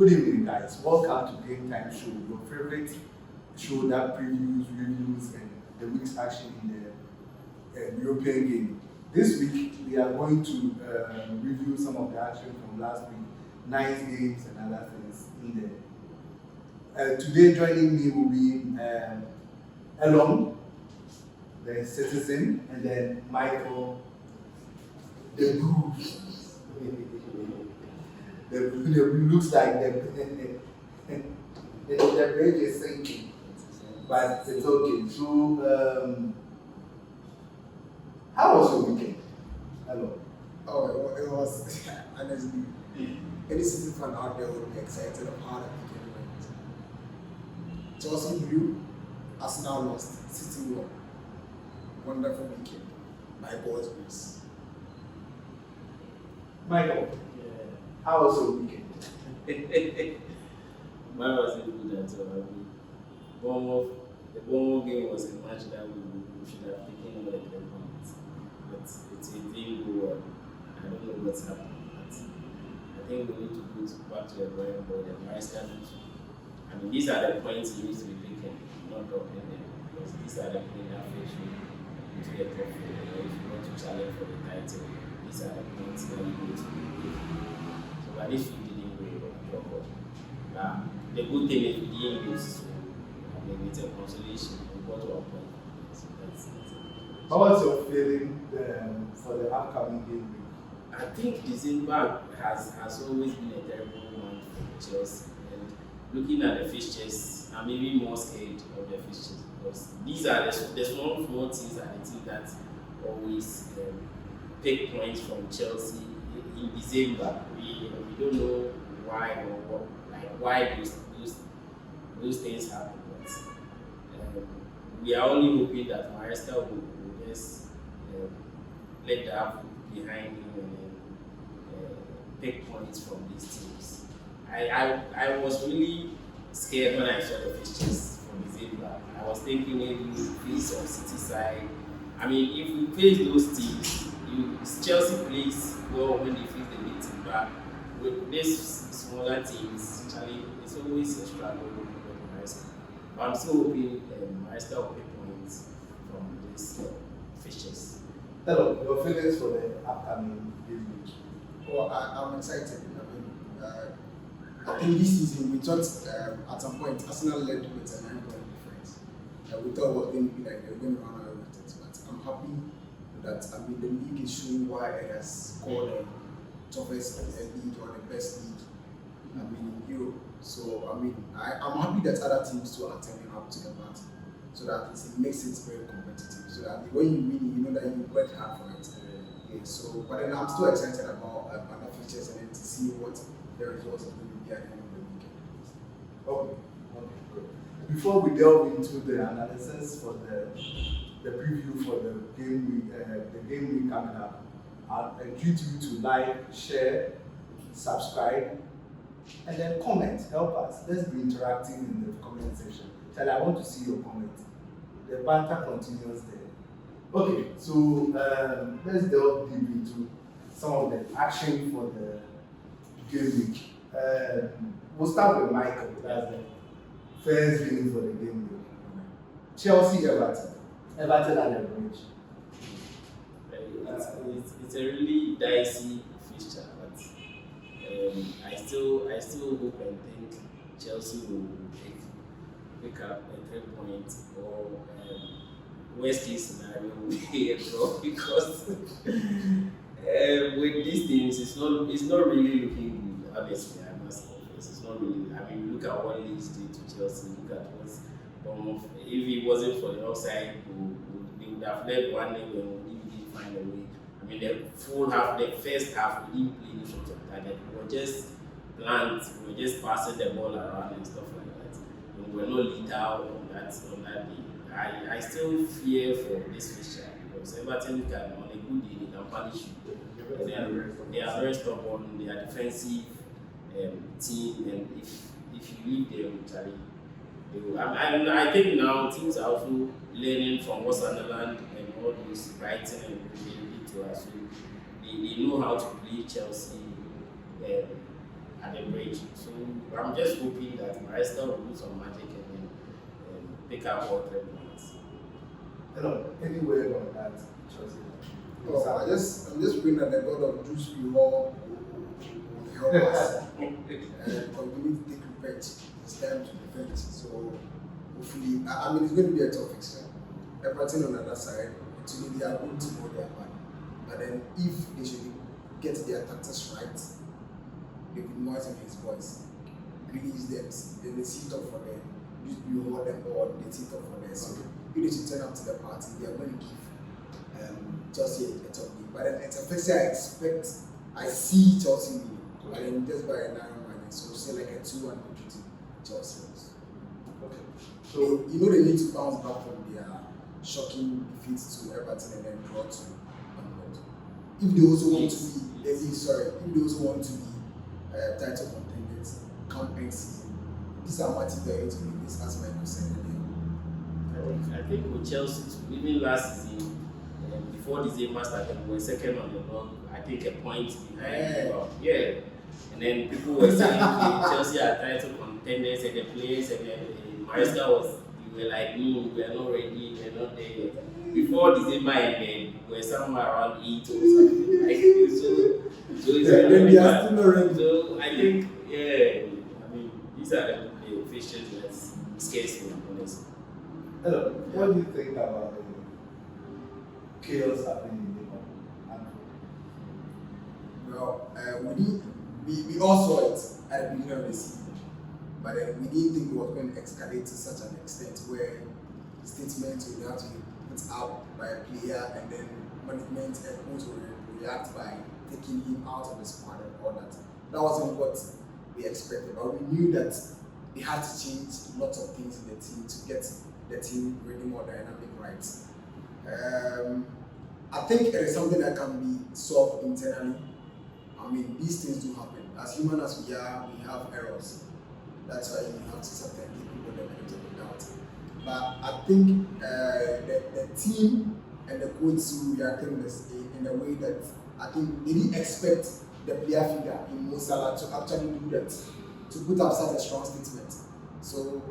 Good evening, guys. Welcome to Game Time Show, your favorite show that previews, reviews, and the week's action in the European game. This week, we are going to review some of the action from last week, nice games and other things in there. Today, joining me will be Elon, the citizen, and then Michael, the Bruce. The looks like the bridge is sinking, but it's okay. So, how was your weekend? Hello. Oh, it was honestly. Any City fan out there would be excited of how the weekend went. Chelsea drew, Arsenal lost, City won. Wonderful weekend by God's grace. Michael, how was your weekend? Mine wasn't good at all. The Bournemouth game was a match that we should have taken over the 3 points, but it didn't go well. I don't know what's happening, but I think we need to go back to the drawing board and master it. I mean, these are the points you need to be taken, not dropping them, because these are the points that fetch you into the trophy. If you want to challenge for the title, these are the points that you need to be taken. So, at least we didn't go well. The good thing is we didn't lose, so I mean, it's a consolation. We got to our point. So that's it. How was your feeling for the upcoming game week? I think December has always been a terrible one for Chelsea. And looking at the fixtures, I'm even more scared of the fixtures because these are the small teams are the teams that always take points from Chelsea in December. We don't know why or what, like why those things happen. But we are only hoping that Maestro will just let that behind him and take points from these teams. I was really scared when I saw the fixtures from December. I was thinking maybe face of City side. I mean, if we face those teams, Chelsea plays well when they face the big team, but with these smaller teams, actually, it's always a struggle with Maestro. But I'm still hoping Maestro will pick points from these fixtures. Hello, your feelings for the upcoming game week? Well, I'm excited. I think this season we thought at some point Arsenal led with a 9-point difference. We thought it was going to be like they were going to run away with it, but I'm happy that the league is showing why it has scored the toughest league or the best league. In Europe. So I'm happy that other teams too are turning up to the party, so that it makes it very competitive. So that when you win, you know that you worked hard for it. Okay, so but then I'm still excited about other features and then to see what the results are going to be at the end of the weekend. Okay, good. Before we delve into the analysis for the preview for the game week coming up, I'll entreat you to like, share, subscribe, and then comment. Help us. Let's be interacting in the comment section. Charlie, I want to see your comment. The banter continues there. Okay, so let's delve deep into some of the action for the game week. We'll start with Michael. That's the first game for the game week. Chelsea Everton. Everton at the bridge. It's a really dicey fixture, but I still hope and think Chelsea will pick up a 3 point or worst case scenario will be a draw because with these teams it's not really looking good. Obviously, I must confess, it's not really. I mean, look at what Leeds did to Chelsea. Look at what's Bournemouth. If it wasn't for the offside, they would have led 1-0 and we didn't find a way. I mean, the first half, we didn't play any sort of target. We were just blunt. We were just passing the ball around and stuff like that. And we were not lethal on that day. I still fear for this fixture because Everton can, on a good day, they can punish you. They are very stubborn. They are defensive team, and if you leave them, Charlie, they will. I think now teams are also learning from what Sunderland and all those Brighton and did to us. So they know how to play Chelsea at the average. So I'm just hoping that Maresca will do some magic and then pick up all 3 points. Hello, any word on that, Chelsea? Oh, I'm just praying that the God of Juice will all help us. Because we need to take revenge. It's time to revenge. So hopefully, I mean, it's going to be a tough fixture. Everton on the other side, actually they are going to know their part. But then if they should get their tactics right, they will noise in his voice. Release them, then they sit up for them. You hold them all, they sit up for them. So if they should turn up to the party, they are going to give Chelsea a top game. But then it's a fixture I see Chelsea winning. But then just by a narrow margin. So say like a 2-1 victory to Chelsea. Okay. So you know they need to bounce back from their shocking defeats to Everton and then draw to Bournemouth. If they also want to be, if they also want to be title contenders, come next season, these are matches they're going to be this as my concern. I think with Chelsea, even last season, before December started, we were second on the block. I think a point behind. Yeah. And then people were saying Chelsea are title contenders and the players and then Maresca was, we were like, no, we are not ready, we are not there yet. Before December and then we were somewhere around 8 or something. Like, so it's they are still not ready. So I think, I mean, these are the fixtures that scares me, honestly. Hello, what do you think about the chaos happening in Liverpool? Well, we all saw it at the beginning of the season, but we didn't think it was going to escalate to such an extent where statements would have to be put out by a player and then management and coach will react by taking him out of the squad and all that. That wasn't what we expected, but we knew that they had to change lots of things in the team to get the team really more dynamic, right? I think it is something that can be solved internally. I mean, these things do happen. As human as we are, we have errors. That's why you have to sometimes give people the benefit of the doubt. But I think the team and the coach who reacted in a way that I think they didn't expect the player figure in Mo Salah to actually do that, to put up such a strong statement. So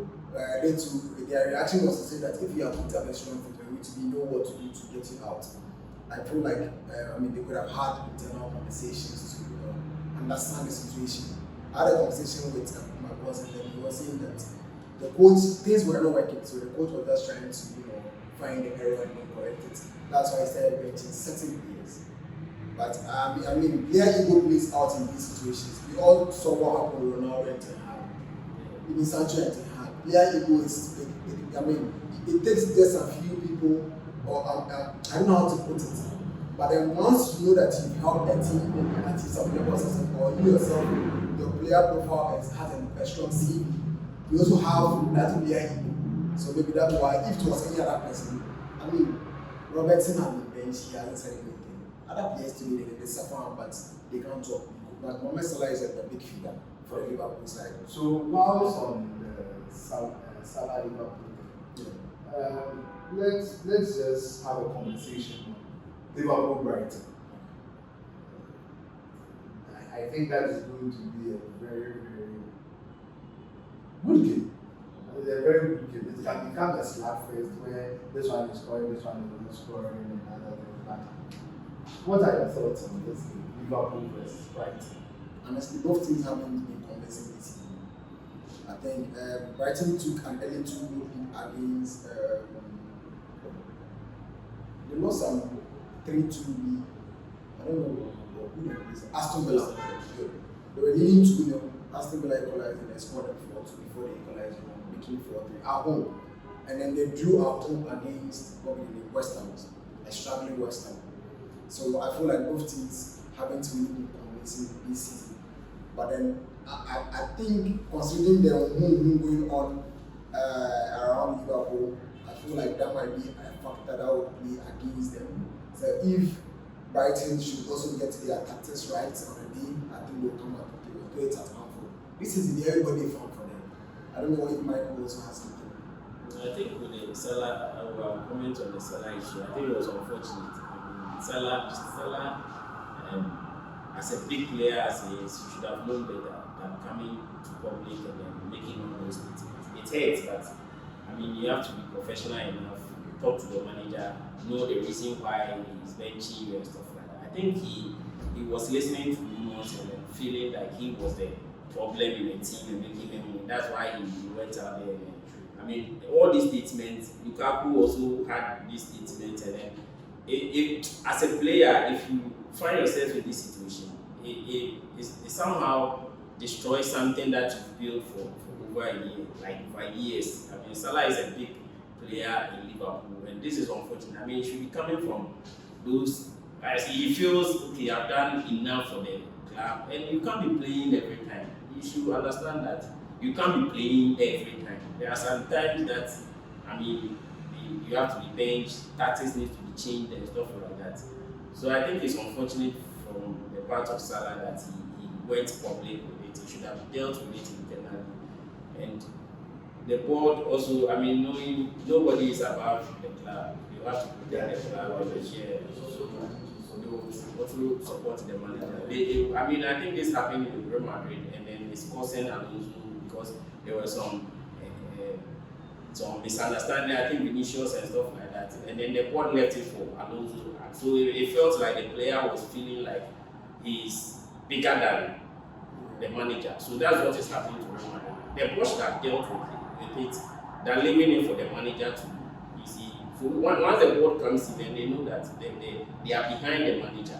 their reaction was to say that if you have put up a strong statement, we know what to do to get you out. I feel like they could have had internal conversations to understand the situation. I had a conversation with my boss and then he was saying that the coach, things were not working, so the coach was just trying to find the error and then correct it. That's why I started benching certain players. But I mean, player ego plays out in these situations. We all saw what happened with Ronaldo and Ten Hag, even Sancho and Ten Hag. Player ego is big. It takes just a few people, or I don't know how to put it. But then once you know that you've helped a team and achieve some level of success, or you yourself, your player profile has a strong CV, you also have that player ego. So maybe that's why if it was any other person, I mean, Robertson on the bench, he hasn't said anything. Other players to me, they suffer, but they can't talk. But Mohamed Salah is a big figure for the Liverpool side. So whilst on the Salah Liverpool, let's just have a conversation. Liverpool Brighton. I think that is going to be a very, very good game. It's a very good game. It can become a slugfest where this one is scoring, this one is not scoring, and other things. But what are your thoughts on this game, Liverpool versus Brighton? Honestly, both teams haven't been convincing this season. I think Brighton took an early 2-0 lead against they lost some 3-2 lead. I don't know who they played. Aston Villa. They were leading 2-0. Aston Villa equalized and they scored at 4-2 before they equalized, making 4-3 at home. And then they drew at home against West Ham, a struggling West Ham. So I feel like both teams haven't really been convincing this season. But then I think considering the going on around Liverpool, I feel like that might be a factor that would play against them. So if Brighton should also get their tactics right on the day, I think they'll come up with great at Anfield. This is the everybody fun for them. I don't know if Michael also has something. I think with the Salah, I will comment on the Salah issue. I think it was unfortunate. I mean, Salah as a big player as he is, he should have known better than coming dictate, but I mean, you have to be professional enough, talk to the manager, know the reason why he's benching you and stuff like that. I think he was listening to rumors and feeling like he was the problem in the team and making them win. That's why he went out there. And, I mean, all these statements, Lukaku also had these statements, and then as a player, if you find yourself in this situation, it somehow destroys something that you've built for over a year, like for years. I mean, Salah is a big player in Liverpool, and this is unfortunate. I mean, it should be coming from those. As he feels, okay, I've done enough for the club, and you can't be playing every time. You should understand that you can't be playing every time. There are some times that, I mean, you have to be benched, tactics need to be changed and stuff like that. So I think it's unfortunate from the part of Salah that he went public with it. He should have dealt with it internally. And the board also, I mean, knowing nobody is above the club, you have to protect the club and the share. Also support the manager. I mean, I think this happened in Real Madrid, and then it's causing Alonso because there was some misunderstanding. I think Vinicius and stuff like that, and then the board left it for Alonso. So it felt like the player was feeling like he's bigger than the manager. So that's what is happening to Real Madrid. The board should have dealt with it than leaving it for the manager to. You see, so once the board comes in, then they know that they are behind the manager.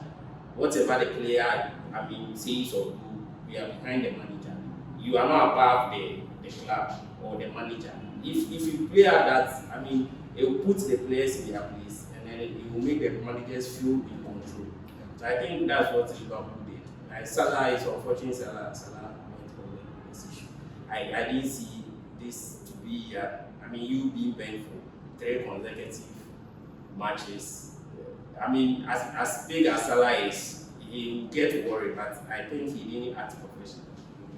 Whatever the player, I mean, says or do, we are behind the manager. You are not above the club or the manager. If you play at that, I mean, it will put the players in their place, and then it will make the managers feel in control. So I think that's what Liverpool did. Like Salah is unfortunate. Salah went over this issue. I didn't see this to be. I mean, you being banned for 3 consecutive matches. I mean, as big as Salah is, he will get worried, but I think he didn't act professional.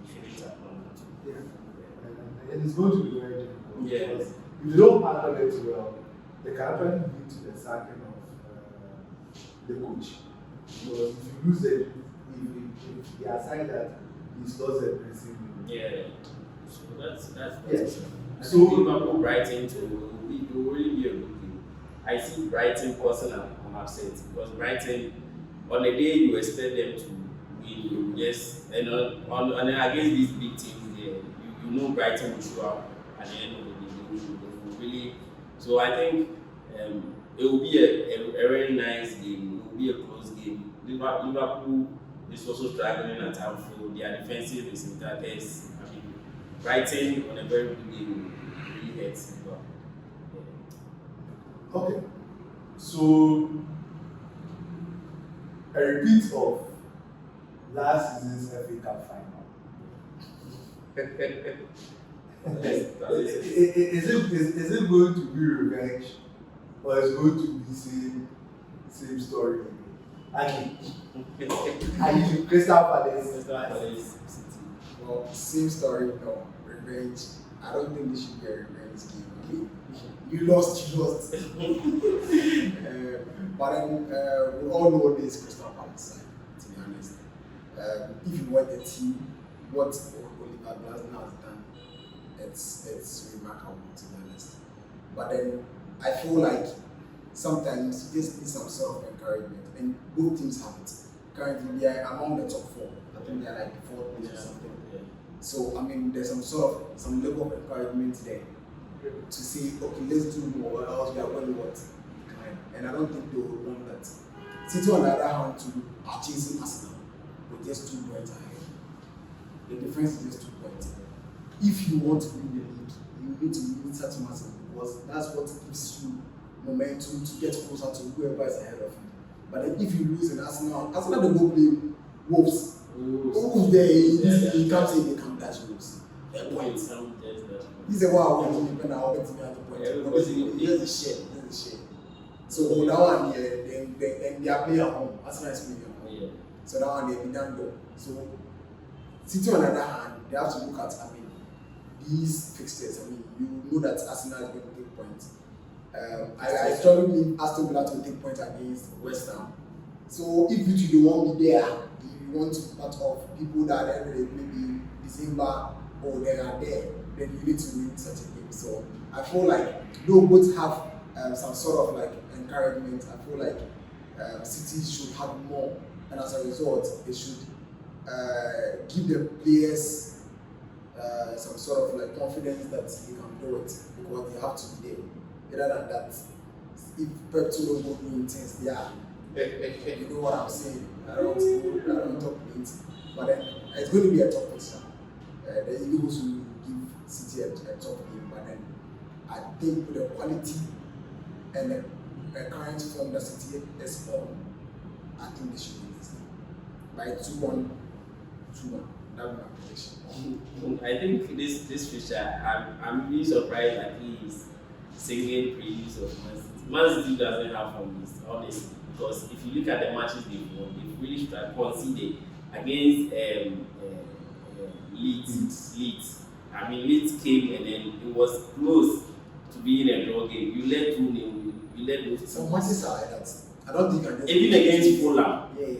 He shouldn't have done that. Yeah. And it's going to be very difficult. Yes. If you don't handle it well, they can actually lead to the sacking of the coach. Because if you lose it, if they assign that he's lost a pressing. Yeah. So that's yes. So Liverpool Brighton it will really be a good game. I see Brighton causing an upset because Brighton, on the day you expect them to win, yes, and on against these big teams there, you know Brighton will show up at the end of the day. They will really. So I think it will be a very nice game. It will be a close game. Liverpool is also struggling at Anfield. Their defensive is in that case. I mean, Brighton on a very good game really hurts Liverpool. Yeah. Okay. So a repeat of last season's FA Cup final. Is it going to be revenge, or is it going to be same story? I mean, Crystal Palace. Well, same story, no. Revenge. I don't think this should be a revenge game. I mean, you lost. But then we all know this Crystal Palace side, to be honest. If you want the team, what Oliver Glasner has done, it's remarkable, to be honest. But then I feel like sometimes you just need some sort of encouragement, and both teams have it. Currently, they are among the top 4. I think they are like the 4th place or something. Yeah. So I mean, there's some level of encouragement there to say, okay, let's do more, or else we are going to what? And I don't think they will want that. City, on the other hand, are chasing Arsenal with just 2 points ahead. The difference is just 2 points. If you want to win the league, you need to win such massive, because that's what gives you momentum to get closer to whoever is ahead of you. But then if you lose in Arsenal they go play Wolves. Wolves there, he can't say they can't touch Wolves. They're points. This is why I want to depend on how better at the point. Here's the share. So that one, then they are playing at home. Arsenal is playing at home. Yeah. So that one, they be done though. So City, on the other hand, they have to look at, these fixtures. You know that Arsenal is going to take points. I strongly believe Aston Villa to take points against West Ham. So if you don't want me there, you want to be part of people that maybe December or they are there, then you need to win such a game. So I feel like though both have some sort of like encouragement, I feel like City should have more, and as a result, they should give the players some sort of like confidence that they can do it because they have to be there. Rather than that, if Pep don't go doing things, you know what I'm saying. I don't talk plenty, but then it's going to be a tough position. The Eagles will give City a tough game, but then I think with the quality and the current form that City is on, I think they should win this game by 2-1. That would be my prediction. I think this fixture, I'm really surprised that he is singing praise of Man City. Man City doesn't have fun this, honestly, because if you look at the matches they've won, they've really conceded against Leeds. I mean, Leeds came and then it was close to being a draw game. You let 2-0, you let those. Some matches are like that. I don't think against. Even against Fulham. Yeah.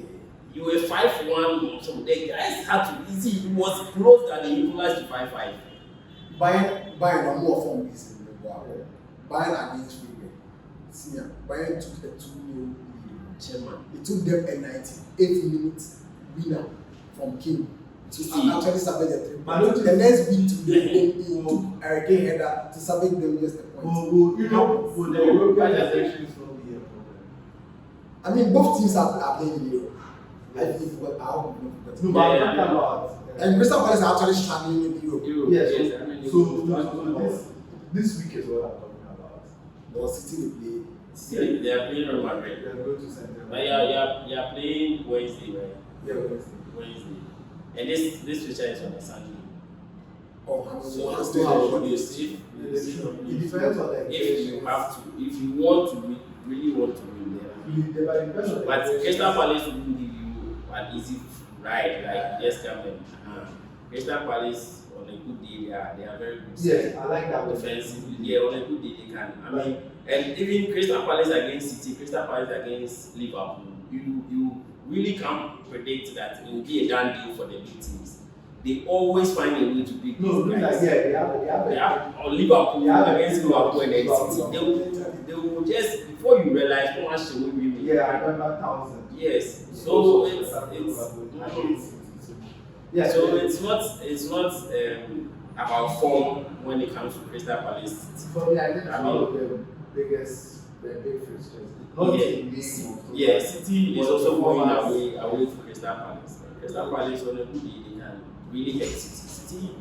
You were 5-1, so the guys had to easy. It was close that they equalized to 5-5. Bayern are more form this in the war. Bayern against Freeman. See, Bayern took a 2-0 lead. Chairman. It took them a 98-minute winner from King to actually salvage the 3 points. The next week they took a Hurricane header to salvage them just a point. The European elections will be a problem. I mean, both teams are playing in Europe. I think what I hope No, but I'm talking about. and Crystal Palace are actually struggling in Europe. Yes, I mean, so this week is what I'm talking about. But City will play. See, they are playing Real Madrid. They are going to send them. But you are playing Wednesday, right? Yeah, Wednesday. Wednesday. And this feature is on a Sunday. Oh, how So many how you see It depends on the if you have to, if you want to really want to win there. But Crystal Palace wouldn't give you an easy ride, like just come and Crystal Palace on a good day they are very good. Yes, I like that Defensively, yeah, on a good day they can. I mean, and even Crystal Palace against City, Crystal Palace against Liverpool, you really can't predict that it will be a done deal for the big teams. They always find a way to beat these guys. They have Or Liverpool against Liverpool and City. They will just, before you realize how much they will win. Yeah, I remember 1,000. Yes. So it's not about form when it comes to Crystal Palace. For me, I think one of the big fixtures. Not Yeah, City is also going away from Crystal Palace. Crystal Palace on a good day they can really hit City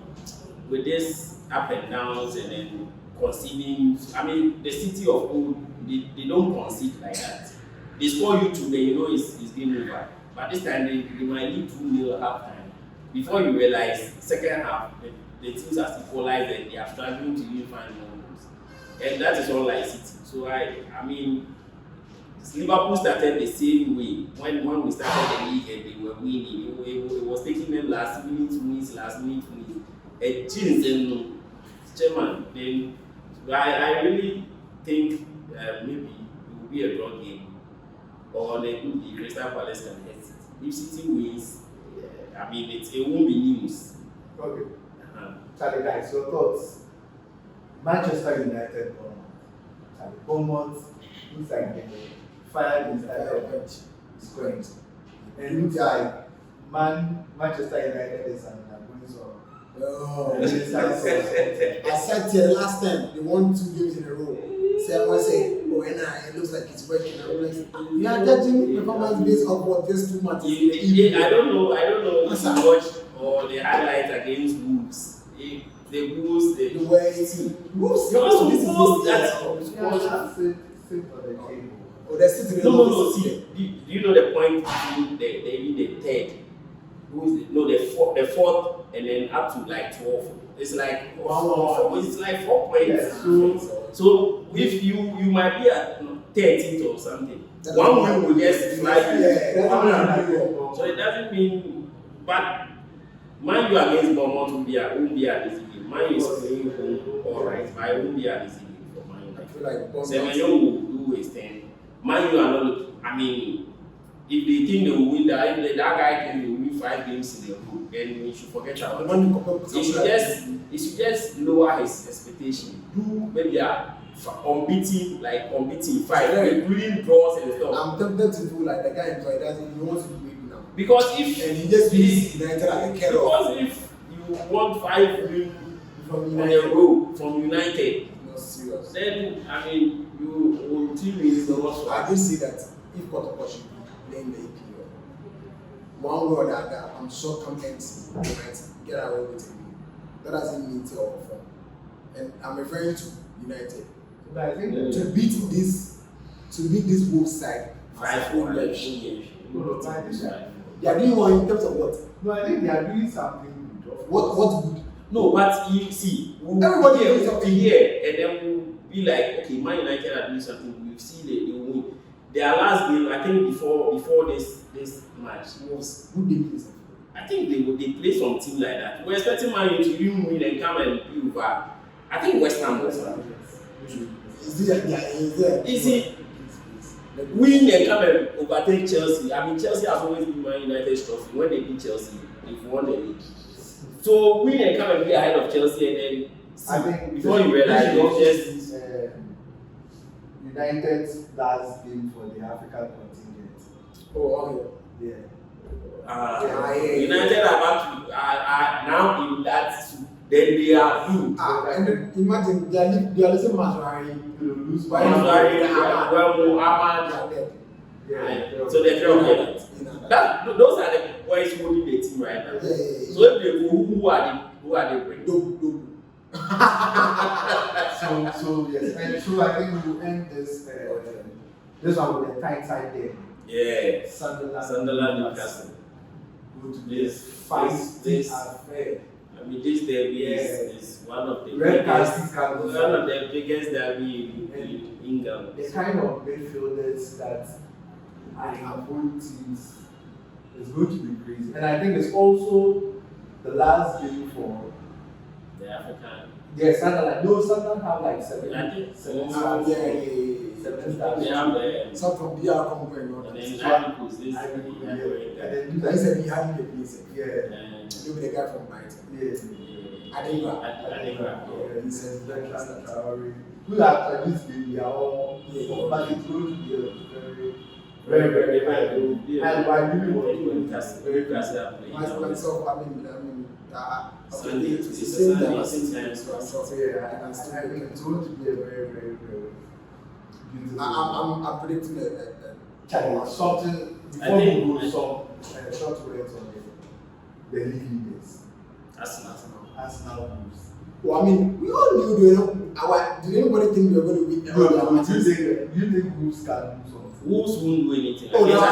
with this up and downs and then conceding. I mean, the City of old, they don't concede like that. They score you 2 and you know it's game over. But this time they might lead 2-0 at half time. Before you realize, second half, the teams are equalized and they are struggling to even find more goals. And that is unlike City. So I mean, Liverpool started the same way. When we started the league and they were winning, it was taking them last minute wins. And change chairman, then I really think maybe it will be a draw game. Or on a good day, Crystal Palace can hit City. If City wins, I mean it won't be news. Okay. Charlie, guys, your thoughts? Manchester United, Bournemouth looks like they fired inside the bench. It's great. And it looks like Manchester United is undergoing some. Oh, I said here last time they won 2 games in a row. Someone said, "Oh, it looks like it's working." You are judging performance based on what just 2 months. I don't know if you watch or the highlights against Wolves. The Wolves, the way Wolves. Oh, they're still no. See, do you know the point between the third? The fourth, and then up to like 12. It's like it's like 4 points. Yes. So if you might be at 13th or something, one win will just fly you. So it doesn't mean, but Man U against Bournemouth won't be an easy game. Man U is playing home alright, but it won't be an easy game for Man U. I feel like Semenyo will do his thing. Man U are not. I mean, if they think they will win that, if that guy think they will win 5 games in a row, then we should forget about it. He should just lower his expectation. Do maybe a unbeaten 5, including draws and stuff. I'm tempted to do like the guy himself. He wants to do it now. Because if and he just uses United as a carrot. Because if you want 5 wins from in a row from United, not serious. then I mean you will team is the worst. I do see that if Kotoko should be playing the EPL, one way or the other, I'm sure comments might get away with it. That doesn't mean it's all form. And I'm referring to United. But I think to beat this Wolves side, 5 games. they are doing one in terms of what? No, I think they are doing something good. What's good? No, but you see, Everybody is something here, and then we'll be like, okay, Man United are doing something. We see they will win. Their last game, I think before this match Was who they play? I think they play some team like that. We're expecting Man United to even win and come and be over. I think West Ham was Easy. Win and come and overtake Chelsea. I mean, Chelsea has always been Man United's trophy. When they beat Chelsea, they've won the league. So win and come and be ahead of Chelsea, and then I think before you realize it's just United's last game for the African contingent. Oh, okay. Yeah. United are about to are now in that. Then they are doomed. And then imagine they are listening to lose by So they're throwing those are the boys holding the team right now. Yeah. So if they go, who are they bringing? So yes, and so I think we will end this one with a tight side there. Yeah. Sunderland Newcastle. Go to This this affair. I mean, this derby is one of the biggest derby in England. The kind of midfielders that are in both teams is going to be crazy. And I think it's also the last game for the African. Yes, Sunderland. No, Sunderland have like 7 stars. They have the some from DR Congo and all and that. then Ivory Coast. This I said he had the place. Yeah. Maybe the guy from Brighton. Yes. Adingra. He says Declan Traore. Who after this game, we are all. But it's going to be a very good. And I really want to win Newcastle playing. Myself, I mean, Sunday, it's the it's same Sunday, time. same time. So Yeah, I think it's going to be a very beautiful. I'm predicting Something before we go, some short words on the league leaders. Arsenal moves. Well, I mean, we all knew did anybody think we were going to win? You think Wolves can do something? Wolves won't do anything. Oh, Against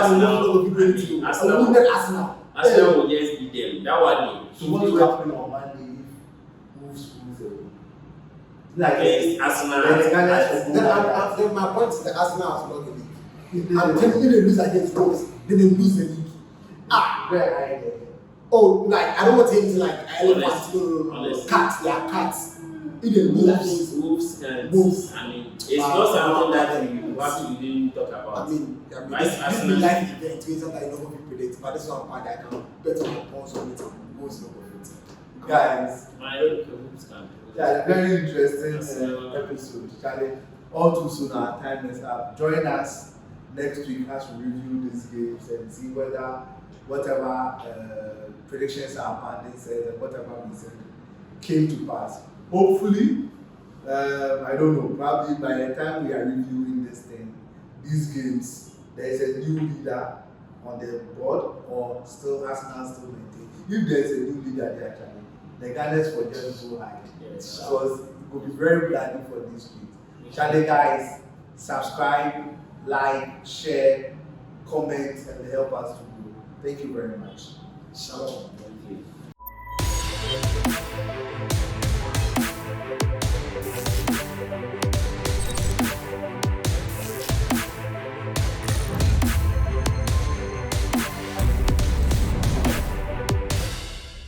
Arsenal. Arsenal will just beat them. That one. So what's happening on Monday if Wolves lose away? Against Arsenal. Then my point is that Arsenal has won the league. I'm telling you, they lose against Wolves, then they lose the league. Where I get. Oh, like I don't want to say anything like elephants, no. Cats, they are cats. If they lose against Wolves, I mean, it's not something that you have to even talk about. I mean, Vice this is life event, so it's something I don't want to predict, but this is one part that I can bet on the pulse on it, most of it. Guys, My own Wolves can. yeah, very interesting episode. Charlie, all too soon our time is up. Join us next week as we review these games and see whether whatever predictions our pundits said and whatever we said came to pass. Hopefully, I don't know, probably by the time we are reviewing this thing, these games, there is a new leader on the board or still Arsenal still maintain. If there is a new leader there, actually, the Gunners for just go high. Yes. Because it will be very bloody for this week. Charlie, guys, subscribe, like, share, comment, and help us to grow. Thank you very much. Shalom.